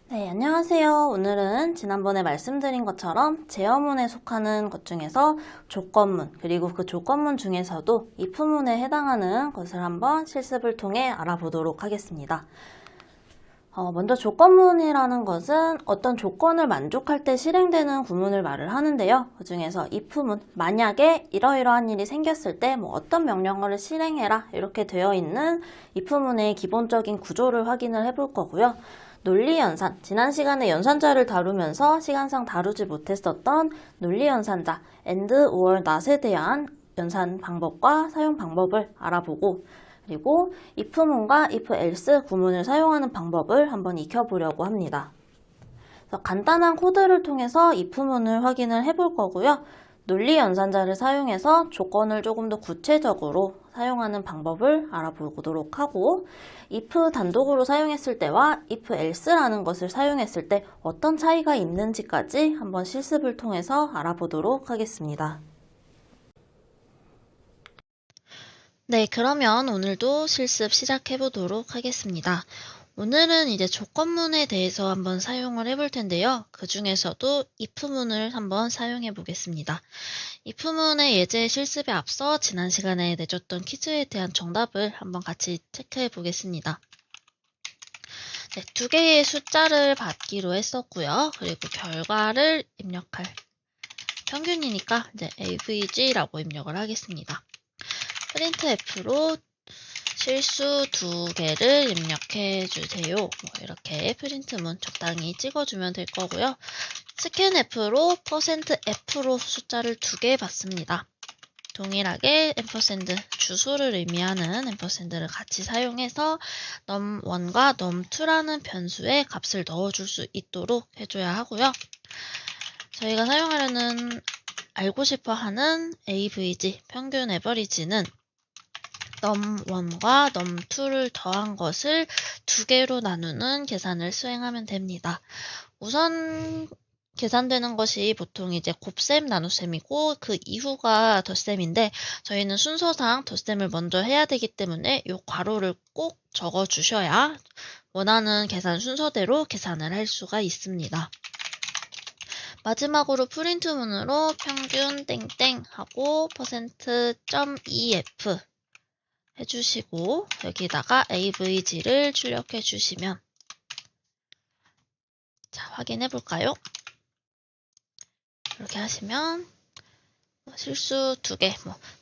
네, 안녕하세요. 오늘은 지난번에 말씀드린 것처럼 제어문에 속하는 것 중에서 조건문, 그리고 그 조건문 중에서도 if문에 해당하는 것을 한번 실습을 통해 알아보도록 하겠습니다. 먼저 조건문이라는 것은 어떤 조건을 만족할 때 실행되는 구문을 말을 하는데요. 그 중에서 if문, 만약에 이러이러한 일이 생겼을 때 어떤 명령어를 실행해라 이렇게 되어 있는 if문의 기본적인 구조를 확인을 해볼 거고요. 논리연산, 지난 시간에 연산자를 다루면서 시간상 다루지 못했었던 논리연산자, and, or, not에 대한 연산 방법과 사용 방법을 알아보고, 그리고 if문과 if-else 구문을 사용하는 방법을 한번 익혀보려고 합니다. 그래서 간단한 코드를 통해서 if문을 확인을 해볼 거고요. 논리 연산자를 사용해서 조건을 조금 더 구체적으로 사용하는 방법을 알아보도록 하고, if 단독으로 사용했을 때와 if-else라는 것을 사용했을 때 어떤 차이가 있는지까지 한번 실습을 통해서 알아보도록 하겠습니다. 네, 그러면 오늘도 실습 시작해 보도록 하겠습니다. 오늘은 이제 조건문에 대해서 한번 사용을 해볼 텐데요. 그 중에서도 if문을 한번 사용해 보겠습니다. if문의 예제 실습에 앞서 지난 시간에 내줬던 퀴즈에 대한 정답을 한번 같이 체크해 보겠습니다. 네, 두 개의 숫자를 받기로 했었고요. 그리고 결과를 입력할 평균이니까 이제 avg라고 입력을 하겠습니다. 프린트f로 실수 두 개를 입력해 주세요. 이렇게 프린트문 적당히 찍어주면 될 거고요. 스캔f로 %f로 숫자를 두 개 받습니다. 동일하게 주소를 의미하는 앰퍼샌드를 같이 사용해서 num1과 num2라는 변수에 값을 넣어줄 수 있도록 해줘야 하고요. 저희가 사용하려는 알고 싶어 하는 avg, 평균 에버리지는 num1과 num2를 더한 것을 두 개로 나누는 계산을 수행하면 됩니다. 우선 계산되는 것이 보통 이제 곱셈, 나눗셈이고 그 이후가 덧셈인데 저희는 순서상 덧셈을 먼저 해야 되기 때문에 이 괄호를 꼭 적어 주셔야 원하는 계산 순서대로 계산을 할 수가 있습니다. 마지막으로 프린트문으로 평균 땡땡 하고 %.ef 해주시고 여기다가 avg를 출력해 주시면 자, 확인해 볼까요? 이렇게 하시면 실수 두 개,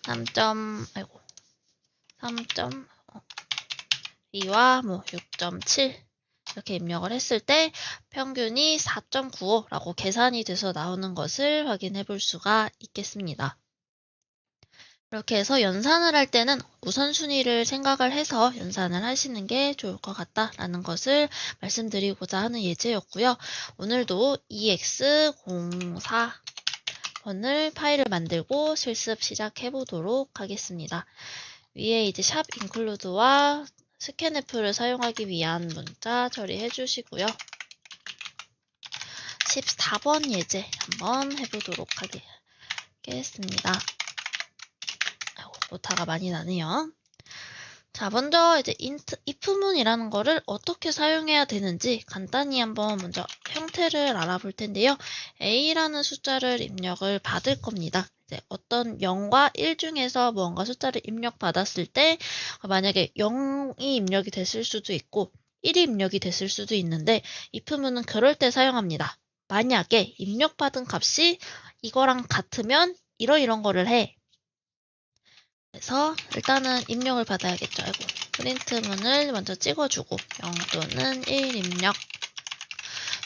3.2와 6.7 이렇게 입력을 했을 때 평균이 4.95라고 계산이 돼서 나오는 것을 확인해 볼 수가 있겠습니다. 이렇게 해서 연산을 할 때는 우선순위를 생각을 해서 연산을 하시는 게 좋을 것 같다라는 것을 말씀드리고자 하는 예제였고요. 오늘도 EX04번을 파일을 만들고 실습 시작해 보도록 하겠습니다. 위에 이제 샵 include와 scanf를 사용하기 위한 문자 처리해 주시고요. 14번 예제 한번 해보도록 하겠습니다. 오타가 많이 나네요. 자, 먼저 이제 if문이라는 거를 어떻게 사용해야 되는지 간단히 한번 먼저 형태를 알아볼 텐데요. a라는 숫자를 입력을 받을 겁니다. 이제 어떤 0과 1 중에서 무언가 숫자를 입력받았을 때 만약에 0이 입력이 됐을 수도 있고 1이 입력이 됐을 수도 있는데 if문은 그럴 때 사용합니다. 만약에 입력받은 값이 이거랑 같으면 이런 거를 해. 그래서 일단은 입력을 받아야겠죠. 프린트문을 먼저 찍어주고 0 또는 1 입력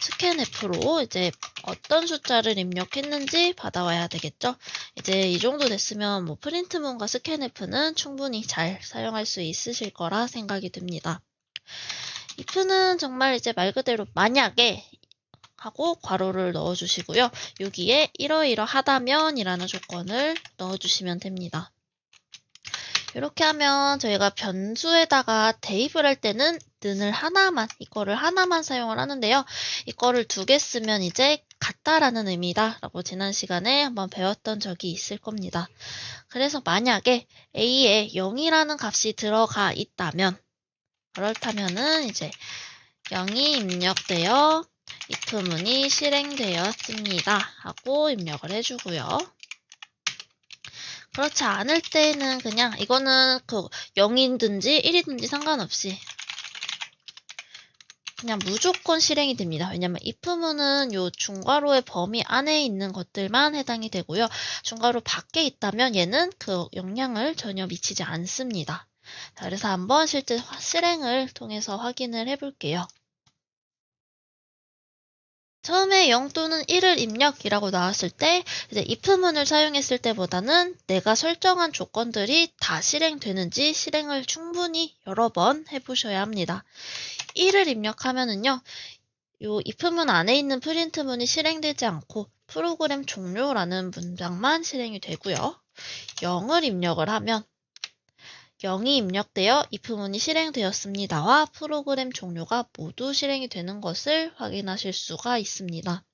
scanf로 이제 어떤 숫자를 입력했는지 받아와야 되겠죠. 이제 이 정도 됐으면 프린트문과 scanf는 충분히 잘 사용할 수 있으실 거라 생각이 듭니다. if는 정말 이제 말 그대로 만약에 하고 괄호를 넣어주시고요. 여기에 이러이러하다면 이라는 조건을 넣어주시면 됩니다. 이렇게 하면 저희가 변수에다가 대입을 할 때는 는을 이거를 하나만 사용을 하는데요. 이거를 두 개 쓰면 이제 같다라는 의미다 라고 지난 시간에 한번 배웠던 적이 있을 겁니다. 그래서 만약에 a에 0이라는 값이 들어가 있다면 그렇다면은 이제 0이 입력되어 if문이 실행되었습니다 하고 입력을 해주고요. 그렇지 않을 때는 그냥 이거는 0이든지 1이든지 상관없이 그냥 무조건 실행이 됩니다. 왜냐면 if문은 요 중괄호의 범위 안에 있는 것들만 해당이 되고요. 중괄호 밖에 있다면 얘는 그 영향을 전혀 미치지 않습니다. 자, 그래서 한번 실제 실행을 통해서 확인을 해볼게요. 처음에 0 또는 1을 입력이라고 나왔을 때 이제 if문을 사용했을 때보다는 내가 설정한 조건들이 다 실행되는지 실행을 충분히 여러 번 해보셔야 합니다. 1을 입력하면은요, 요 if문 안에 있는 프린트문이 실행되지 않고 프로그램 종료라는 문장만 실행이 되고요. 0을 입력을 하면 0이 입력되어 if문이 실행되었습니다와 프로그램 종료가 모두 실행이 되는 것을 확인하실 수가 있습니다.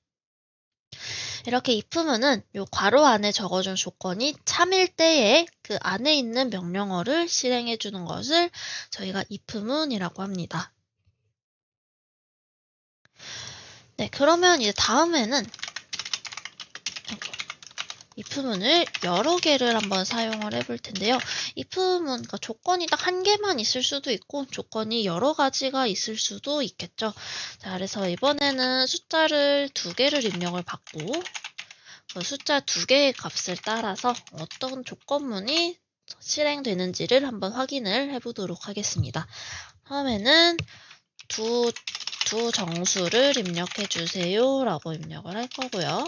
이렇게 if문은 요 괄호 안에 적어준 조건이 참일 때에 그 안에 있는 명령어를 실행해 주는 것을 저희가 if문이라고 합니다. 네, 그러면 이제 다음에는 if문을 여러 개를 한번 사용을 해볼 텐데요. if문, 그러니까 조건이 딱 한 개만 있을 수도 있고 조건이 여러 가지가 있을 수도 있겠죠. 자, 그래서 이번에는 숫자를 2개를 입력을 받고 그 숫자 2개의 값을 따라서 어떤 조건문이 실행되는지를 한번 확인을 해보도록 하겠습니다. 처음에는 두 정수를 입력해 주세요 라고 입력을 할 거고요.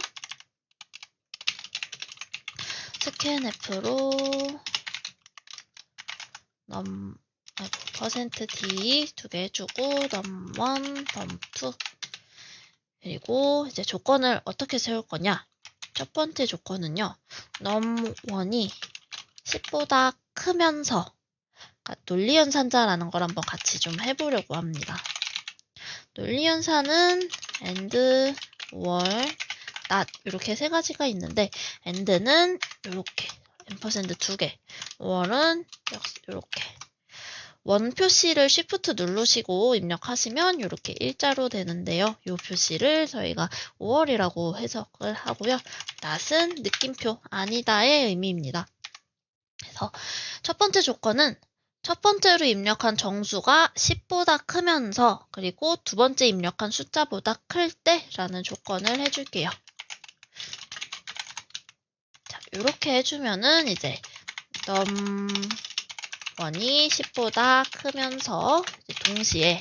scanf로 %d 2개 해주고 num1, num2 그리고 이제 조건을 어떻게 세울 거냐? 첫 번째 조건은요. num1이 10보다 크면서 그러니까 논리연산자라는 걸 한번 같이 좀 해보려고 합니다. 논리연산은 and, or, not 이렇게 세 가지가 있는데 and는 이렇게 ampersand 2개, or은 이렇게 원 표시를 Shift 누르시고 입력하시면 이렇게 일자로 되는데요. 이 표시를 저희가 5월이라고 해석을 하고요. not은 느낌표 아니다의 의미입니다. 그래서 첫 번째 조건은 첫 번째로 입력한 정수가 10보다 크면서 그리고 두 번째 입력한 숫자보다 클 때라는 조건을 해줄게요. 자, 이렇게 해주면은 이제 num1이 10보다 크면서 동시에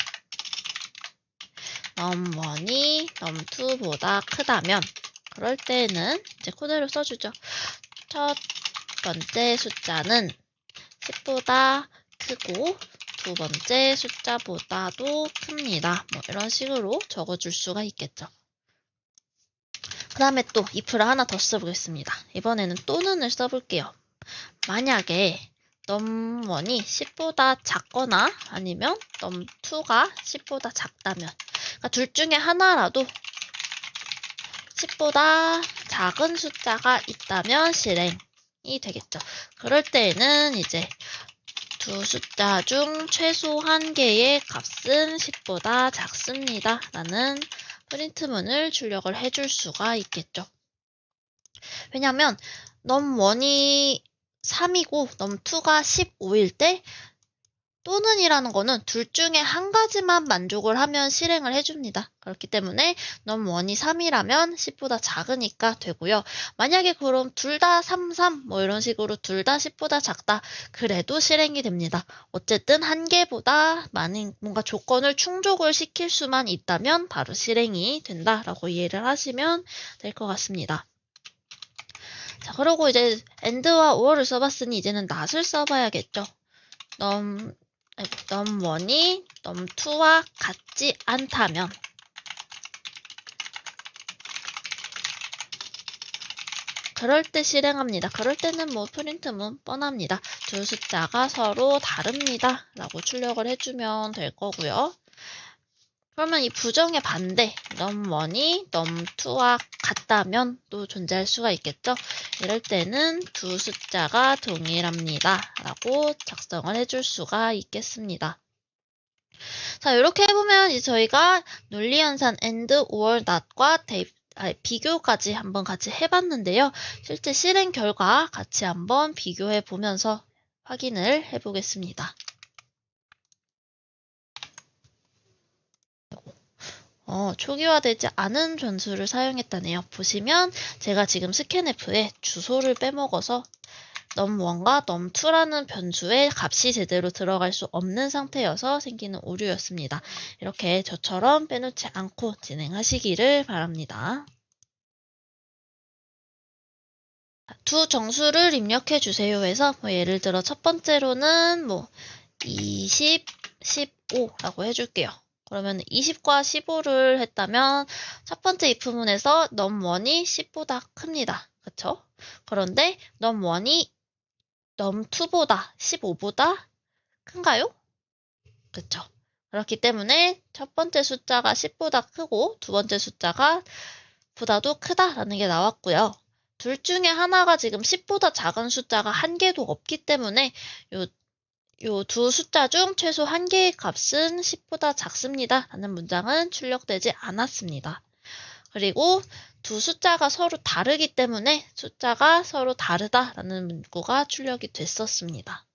num1이 num2보다 크다면 그럴 때는 이제 코드를 써주죠. 첫 번째 숫자는 10보다 크고 두 번째 숫자보다도 큽니다. 뭐 이런 식으로 적어줄 수가 있겠죠. 그 다음에 또 if를 하나 더 써보겠습니다. 이번에는 또는을 써볼게요. 만약에 num1이 10보다 작거나 아니면 num2가 10보다 작다면 그러니까 둘 중에 하나라도 10보다 작은 숫자가 있다면 실행이 되겠죠. 그럴 때에는 이제 두 숫자 중 최소 한 개의 값은 10보다 작습니다. 라는 프린트문을 출력을 해줄 수가 있겠죠. 왜냐하면 num1이 3이고 num2가 15일 때 또는이라는 거는 둘 중에 한 가지만 만족을 하면 실행을 해줍니다. 그렇기 때문에 num1이 3이라면 10보다 작으니까 되고요. 만약에 그럼 둘 다 3, 3 뭐 이런 식으로 둘 다 10보다 작다. 그래도 실행이 됩니다. 어쨌든 한 개보다 많은 뭔가 조건을 충족을 시킬 수만 있다면 바로 실행이 된다라고 이해를 하시면 될 것 같습니다. 자, 그리고 이제 and와 or를 써봤으니 이제는 not을 써봐야겠죠. num1이 num2와 같지 않다면 그럴 때 실행합니다. 그럴 때는 뭐 프린트문 뻔합니다. 두 숫자가 서로 다릅니다. 라고 출력을 해주면 될 거고요. 그러면 이 부정의 반대, num1이 num2와 같다면 또 존재할 수가 있겠죠. 이럴 때는 두 숫자가 동일합니다. 라고 작성을 해줄 수가 있겠습니다. 자, 이렇게 해보면 이제 저희가 논리연산 and or not과 비교까지 한번 같이 해봤는데요. 실제 실행 결과 같이 한번 비교해 보면서 확인을 해보겠습니다. 초기화되지 않은 변수를 사용했다네요. 보시면 제가 지금 스캔F에 주소를 빼먹어서 num1과 num2라는 변수의 값이 제대로 들어갈 수 없는 상태여서 생기는 오류였습니다. 이렇게 저처럼 빼놓지 않고 진행하시기를 바랍니다. 두 정수를 입력해 주세요 해서 예를 들어 첫 번째로는 20, 15라고 해줄게요. 그러면 20과 15를 했다면 첫 번째 if문에서 num1이 10보다 큽니다. 그쵸? 그런데 num1이 num2보다 15보다 큰가요? 그쵸? 그렇기 때문에 첫 번째 숫자가 10보다 크고 두 번째 숫자가 보다도 크다라는 게 나왔고요. 둘 중에 하나가 지금 10보다 작은 숫자가 한 개도 없기 때문에 요 두 숫자 중 최소 한 개의 값은 10보다 작습니다. 라는 문장은 출력되지 않았습니다. 그리고 두 숫자가 서로 다르기 때문에 숫자가 서로 다르다라는 문구가 출력이 됐었습니다.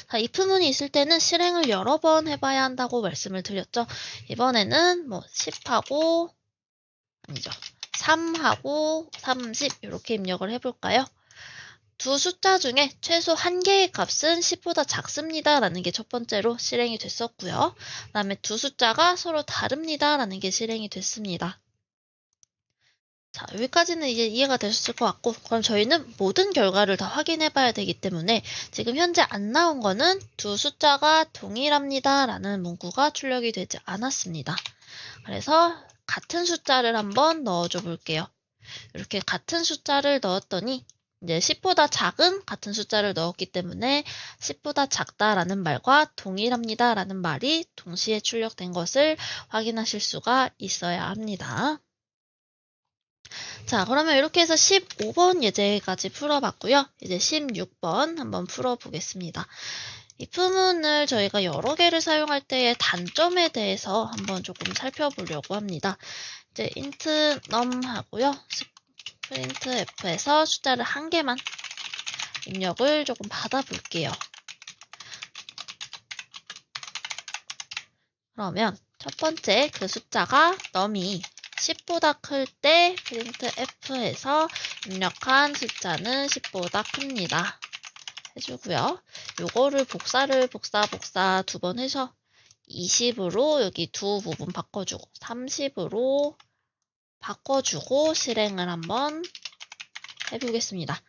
자, if문이 있을 때는 실행을 여러 번 해봐야 한다고 말씀을 드렸죠. 이번에는 10하고 아니죠. 3하고 30 이렇게 입력을 해볼까요? 두 숫자 중에 최소 한 개의 값은 10보다 작습니다. 라는 게 첫 번째로 실행이 됐었고요. 그 다음에 두 숫자가 서로 다릅니다. 라는 게 실행이 됐습니다. 자, 여기까지는 이제 이해가 되셨을 것 같고, 그럼 저희는 모든 결과를 다 확인해 봐야 되기 때문에 지금 현재 안 나온 거는 두 숫자가 동일합니다. 라는 문구가 출력이 되지 않았습니다. 그래서 같은 숫자를 한번 넣어줘 볼게요. 이렇게 같은 숫자를 넣었더니 이제 10보다 작은 같은 숫자를 넣었기 때문에 10보다 작다라는 말과 동일합니다라는 말이 동시에 출력된 것을 확인하실 수가 있어야 합니다. 자, 그러면 이렇게 해서 15번 예제까지 풀어봤고요. 이제 16번 한번 풀어보겠습니다. if문을 저희가 여러 개를 사용할 때의 단점에 대해서 한번 조금 살펴보려고 합니다. 이제 int num 하고요. printf에서 숫자를 한 개만 입력을 조금 받아볼게요. 그러면 첫 번째 그 숫자가 num이 10보다 클 때 printf에서 입력한 숫자는 10보다 큽니다. 해주고요. 요거를 복사 두 번 해서 20으로 여기 두 부분 바꿔주고 30으로 바꿔주고 실행을 한번 해보겠습니다.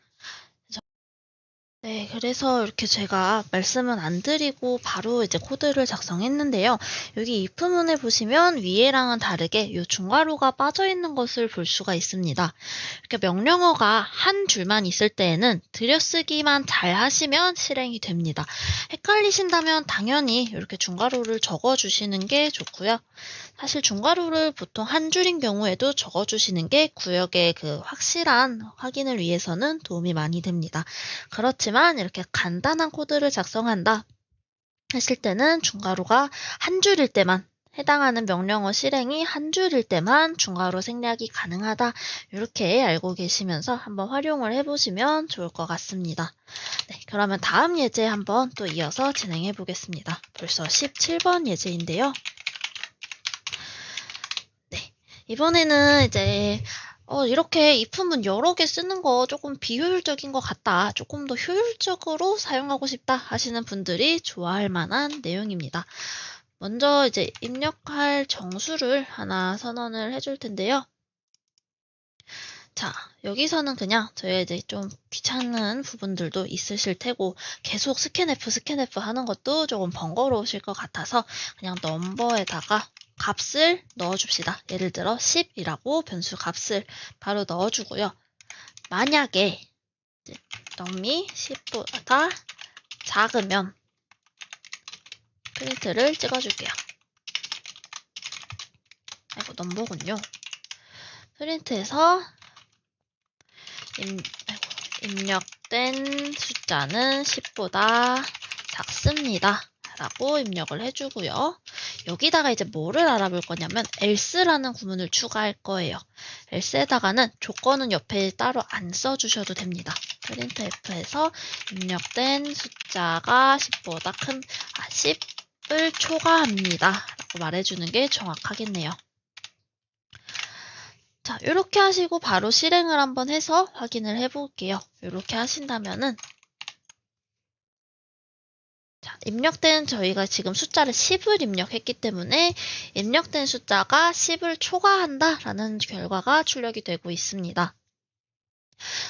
네, 그래서 이렇게 제가 말씀은 안 드리고 바로 이제 코드를 작성했는데요. 여기 if문에 보시면 위에랑은 다르게 이 중괄호가 빠져 있는 것을 볼 수가 있습니다. 이렇게 명령어가 한 줄만 있을 때에는 들여쓰기만 잘 하시면 실행이 됩니다. 헷갈리신다면 당연히 이렇게 중괄호를 적어주시는 게 좋고요. 사실 중괄호를 보통 한 줄인 경우에도 적어주시는 게 구역의 그 확실한 확인을 위해서는 도움이 많이 됩니다. 그렇지만 이렇게 간단한 코드를 작성한다 했을 때는 중괄호가 한 줄일 때만 해당하는 명령어 실행이 한 줄일 때만 중괄호 생략이 가능하다. 이렇게 알고 계시면서 한번 활용을 해보시면 좋을 것 같습니다. 네, 그러면 다음 예제 한번 또 이어서 진행해 보겠습니다. 벌써 17번 예제인데요. 네, 이번에는 이제 이렇게 if문 여러 개 쓰는 거 조금 비효율적인 것 같다. 조금 더 효율적으로 사용하고 싶다 하시는 분들이 좋아할 만한 내용입니다. 먼저 이제 입력할 정수를 하나 선언을 해줄 텐데요. 자, 여기서는 그냥 저희 이제 좀 귀찮은 부분들도 있으실 테고 계속 스캔F 하는 것도 조금 번거로우실 것 같아서 그냥 넘버에다가 값을 넣어줍시다. 예를 들어 10이라고 변수 값을 바로 넣어주고요. 만약에 num이 10보다 작으면 프린트를 찍어줄게요. 아이고, 넘버군요. 프린트에서 입력된 숫자는 10보다 작습니다. 라고 입력을 해주고요. 여기다가 이제 뭐를 알아볼 거냐면 else라는 구문을 추가할 거예요. else에다가는 조건은 옆에 따로 안 써주셔도 됩니다. printf에서 입력된 숫자가 10보다 큰 10을 초과합니다. 라고 말해주는 게 정확하겠네요. 자, 이렇게 하시고 바로 실행을 한번 해서 확인을 해볼게요. 이렇게 하신다면은 자, 입력된 저희가 지금 숫자를 10을 입력했기 때문에 입력된 숫자가 10을 초과한다 라는 결과가 출력이 되고 있습니다.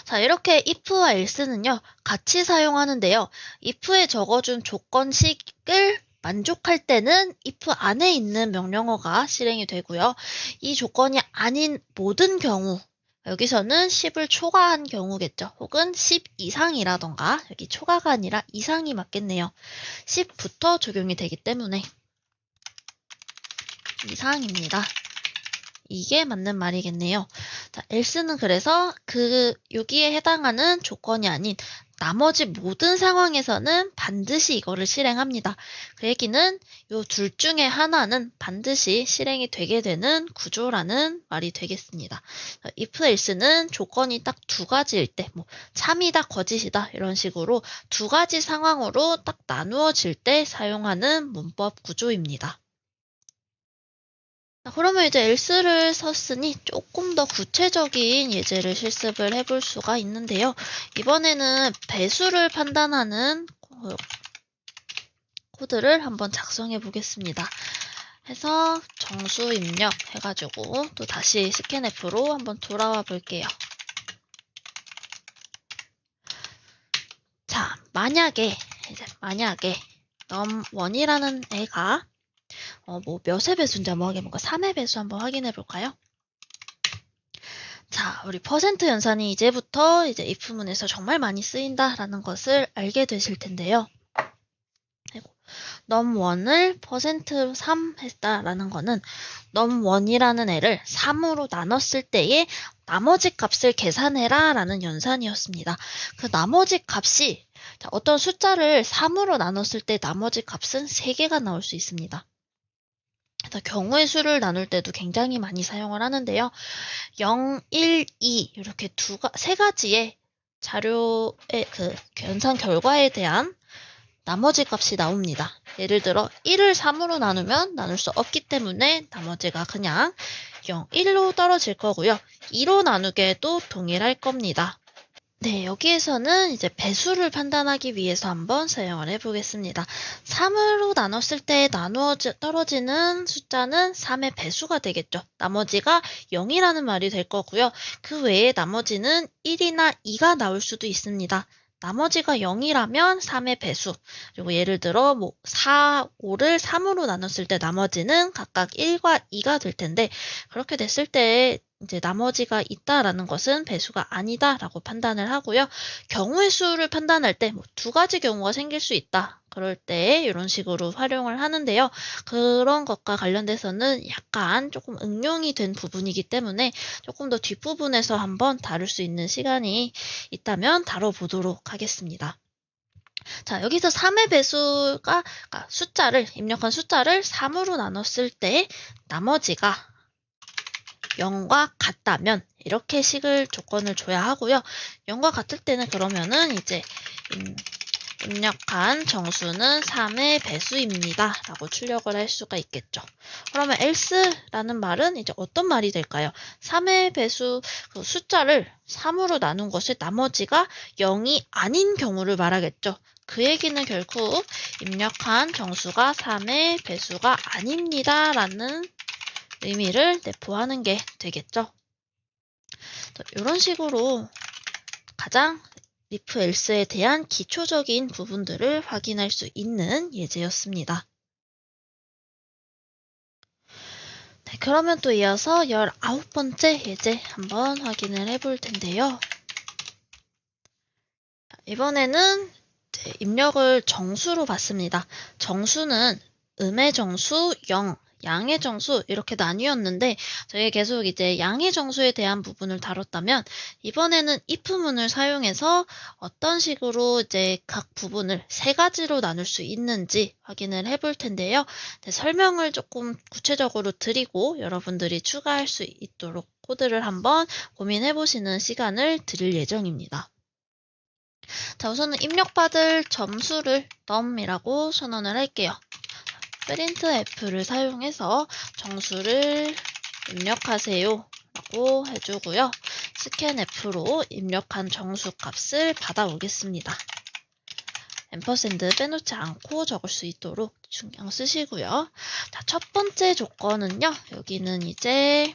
자, 이렇게 if와 else는요, 같이 사용하는데요. if에 적어준 조건식을 만족할 때는 if 안에 있는 명령어가 실행이 되고요. 이 조건이 아닌 모든 경우, 여기서는 10을 초과한 경우겠죠. 혹은 10 이상이라던가, 여기 초과가 아니라 이상이 맞겠네요. 10부터 적용이 되기 때문에 이상입니다. 이게 맞는 말이겠네요. 자, else는 그래서 여기에 해당하는 조건이 아닌 나머지 모든 상황에서는 반드시 이거를 실행합니다. 그 얘기는 이 둘 중에 하나는 반드시 실행이 되게 되는 구조라는 말이 되겠습니다. if, else는 조건이 딱 두 가지일 때, 뭐 참이다, 거짓이다 이런 식으로 두 가지 상황으로 딱 나누어질 때 사용하는 문법 구조입니다. 자, 그러면 이제 else를 썼으니 조금 더 구체적인 예제를 실습을 해볼 수가 있는데요. 이번에는 배수를 판단하는 코드를 한번 작성해 보겠습니다. 해서 정수 입력 해가지고 또 다시 스캔F로 한번 돌아와 볼게요. 자, 만약에 num1이라는 애가 뭐 몇의 배수인지 한번 확인해볼까? 3의 배수 한번 확인해 볼까요? 자, 우리 퍼센트 연산이 이제부터 이제 if문에서 정말 많이 쓰인다라는 것을 알게 되실 텐데요. num1을 %3 했다라는 거는 num1이라는 애를 3으로 나눴을 때의 나머지 값을 계산해라 라는 연산이었습니다. 그 나머지 값이 어떤 숫자를 3으로 나눴을 때 나머지 값은 3개가 나올 수 있습니다. 경우의 수를 나눌 때도 굉장히 많이 사용을 하는데요. 0, 1, 2 이렇게 세 가지의 자료의 그 연산 결과에 대한 나머지 값이 나옵니다. 예를 들어 1을 3으로 나누면 나눌 수 없기 때문에 나머지가 그냥 0, 1로 떨어질 거고요. 2로 나누게 해도 동일할 겁니다. 네, 여기에서는 이제 배수를 판단하기 위해서 한번 사용을 해보겠습니다. 3으로 나눴을 때 떨어지는 숫자는 3의 배수가 되겠죠. 나머지가 0이라는 말이 될 거고요. 그 외에 나머지는 1이나 2가 나올 수도 있습니다. 나머지가 0이라면 3의 배수. 그리고 예를 들어 4, 5를 3으로 나눴을 때 나머지는 각각 1과 2가 될 텐데 그렇게 됐을 때 이제 나머지가 있다라는 것은 배수가 아니다라고 판단을 하고요. 경우의 수를 판단할 때 두 가지 경우가 생길 수 있다. 그럴 때 이런 식으로 활용을 하는데요. 그런 것과 관련돼서는 약간 조금 응용이 된 부분이기 때문에 조금 더 뒷부분에서 한번 다룰 수 있는 시간이 있다면 다뤄보도록 하겠습니다. 자, 여기서 3의 배수가 입력한 숫자를 3으로 나눴을 때 나머지가 0과 같다면 이렇게 식을 조건을 줘야 하고요. 0과 같을 때는 그러면은 이제 입력한 정수는 3의 배수입니다. 라고 출력을 할 수가 있겠죠. 그러면 else라는 말은 이제 어떤 말이 될까요? 3의 배수 숫자를 3으로 나눈 것을 나머지가 0이 아닌 경우를 말하겠죠. 그 얘기는 결국 입력한 정수가 3의 배수가 아닙니다. 라는 의미를 내포하는 게 되겠죠. 이런 식으로 가장 if, else에 대한 기초적인 부분들을 확인할 수 있는 예제였습니다. 네, 그러면 또 이어서 19번째 예제 한번 확인을 해볼 텐데요. 이번에는 입력을 정수로 받습니다. 정수는 음의 정수 0, 양의 정수 이렇게 나뉘었는데 저희 계속 이제 양의 정수에 대한 부분을 다뤘다면 이번에는 if문을 사용해서 어떤 식으로 이제 각 부분을 세 가지로 나눌 수 있는지 확인을 해볼 텐데요. 네, 설명을 조금 구체적으로 드리고 여러분들이 추가할 수 있도록 코드를 한번 고민해 보시는 시간을 드릴 예정입니다. 자, 우선은 입력받을 점수를 num이라고 선언을 할게요. printf를 사용해서 정수를 입력하세요 라고 해주고요. scanf로 입력한 정수 값을 받아오겠습니다. 앰퍼샌드 빼놓지 않고 적을 수 있도록 신경 쓰시고요. 자, 첫 번째 조건은요. 여기는 이제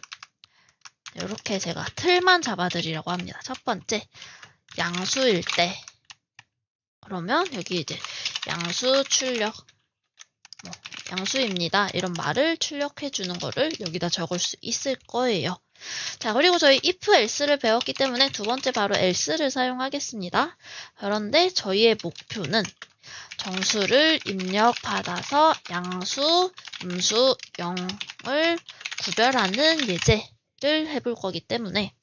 이렇게 제가 틀만 잡아드리려고 합니다. 첫 번째, 양수일 때 그러면 여기 이제 양수 출력 양수입니다. 이런 말을 출력해 주는 거를 여기다 적을 수 있을 거예요. 자, 그리고 저희 if else를 배웠기 때문에 두 번째 바로 else를 사용하겠습니다. 그런데 저희의 목표는 정수를 입력받아서 양수, 음수, 0을 구별하는 예제를 해볼 거기 때문에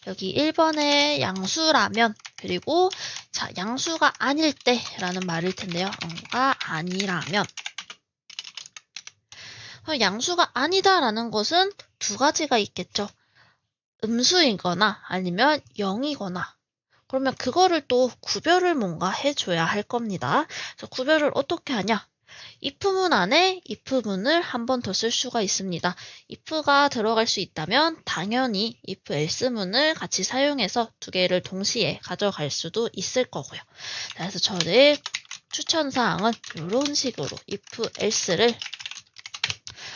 여기 1번에 양수라면 그리고 자, 양수가 아닐 때 라는 말일 텐데요. 가 아니라면 양수가 아니다 라는 것은 두 가지가 있겠죠. 음수이거나 아니면 0이거나 그러면 그거를 또 구별을 뭔가 해줘야 할 겁니다. 그래서 구별을 어떻게 하냐? if문 안에 if문을 한 번 더 쓸 수가 있습니다. if가 들어갈 수 있다면 당연히 if else문을 같이 사용해서 두 개를 동시에 가져갈 수도 있을 거고요. 그래서 저의 추천사항은 이런 식으로 if else를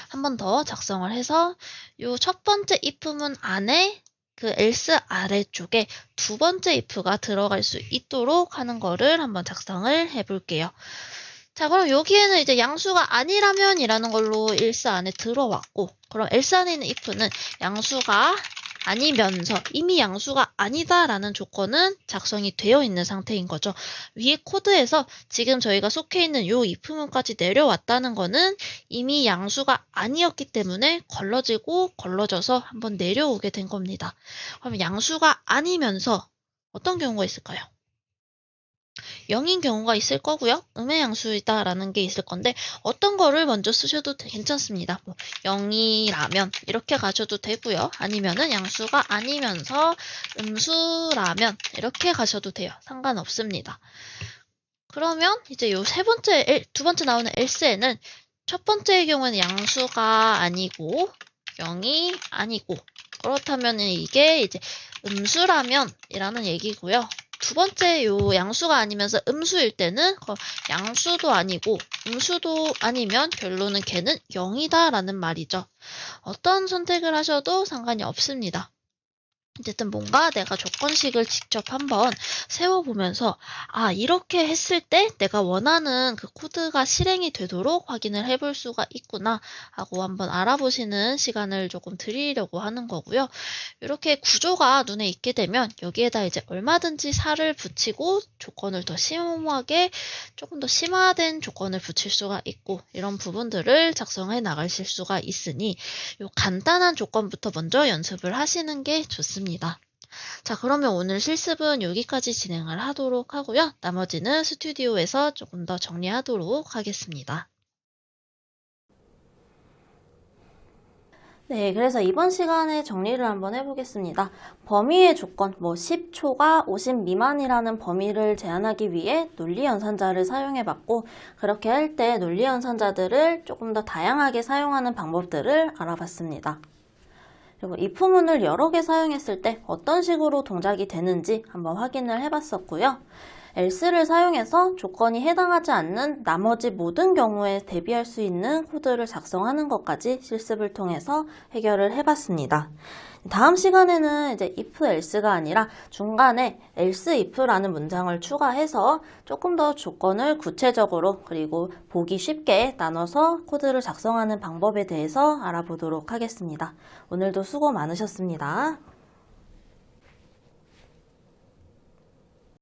한 번 더 작성을 해서 이 첫 번째 if문 안에 그 else 아래쪽에 두 번째 if가 들어갈 수 있도록 하는 거를 한번 작성을 해볼게요. 자, 그럼 여기에는 이제 양수가 아니라면 이라는 걸로 else 안에 들어왔고, 그럼 else 안에 있는 if는 양수가 아니면서 이미 양수가 아니다라는 조건은 작성이 되어 있는 상태인 거죠. 위에 코드에서 지금 저희가 속해 있는 요 if문까지 내려왔다는 거는 이미 양수가 아니었기 때문에 걸러져서 한번 내려오게 된 겁니다. 그럼 양수가 아니면서 어떤 경우가 있을까요? 0인 경우가 있을 거고요. 음의 양수이다라는 게 있을 건데 어떤 거를 먼저 쓰셔도 괜찮습니다. 0이라면 이렇게 가셔도 되고요. 아니면은 양수가 아니면서 음수라면 이렇게 가셔도 돼요. 상관없습니다. 그러면 이제 요 두 번째 나오는 else에는 첫 번째의 경우는 양수가 아니고 0이 아니고 그렇다면 이게 이제 음수라면 이라는 얘기고요. 두 번째 요 양수가 아니면서 음수일 때는 양수도 아니고 음수도 아니면 결론은 걔는 0이다 라는 말이죠. 어떤 선택을 하셔도 상관이 없습니다. 어쨌든 뭔가 내가 조건식을 직접 한번 세워보면서 아, 이렇게 했을 때 내가 원하는 그 코드가 실행이 되도록 확인을 해볼 수가 있구나 하고 한번 알아보시는 시간을 조금 드리려고 하는 거고요. 이렇게 구조가 눈에 익게 되면 여기에다 이제 얼마든지 살을 붙이고 조건을 더 심하게 조금 더 심화된 조건을 붙일 수가 있고 이런 부분들을 작성해 나가실 수가 있으니 요 간단한 조건부터 먼저 연습을 하시는 게 좋습니다. 자, 그러면 오늘 실습은 여기까지 진행을 하도록 하고요. 나머지는 스튜디오에서 조금 더 정리하도록 하겠습니다. 네, 그래서 이번 시간에 정리를 한번 해보겠습니다. 범위의 조건, 10초가 50 미만이라는 범위를 제한하기 위해 논리연산자를 사용해봤고, 그렇게 할 때 논리연산자들을 조금 더 다양하게 사용하는 방법들을 알아봤습니다. 그리고 if문을 여러 개 사용했을 때 어떤 식으로 동작이 되는지 한번 확인을 해봤었고요. else를 사용해서 조건이 해당하지 않는 나머지 모든 경우에 대비할 수 있는 코드를 작성하는 것까지 실습을 통해서 해결을 해봤습니다. 다음 시간에는 이제 if else가 아니라 중간에 else if라는 문장을 추가해서 조금 더 조건을 구체적으로 그리고 보기 쉽게 나눠서 코드를 작성하는 방법에 대해서 알아보도록 하겠습니다. 오늘도 수고 많으셨습니다.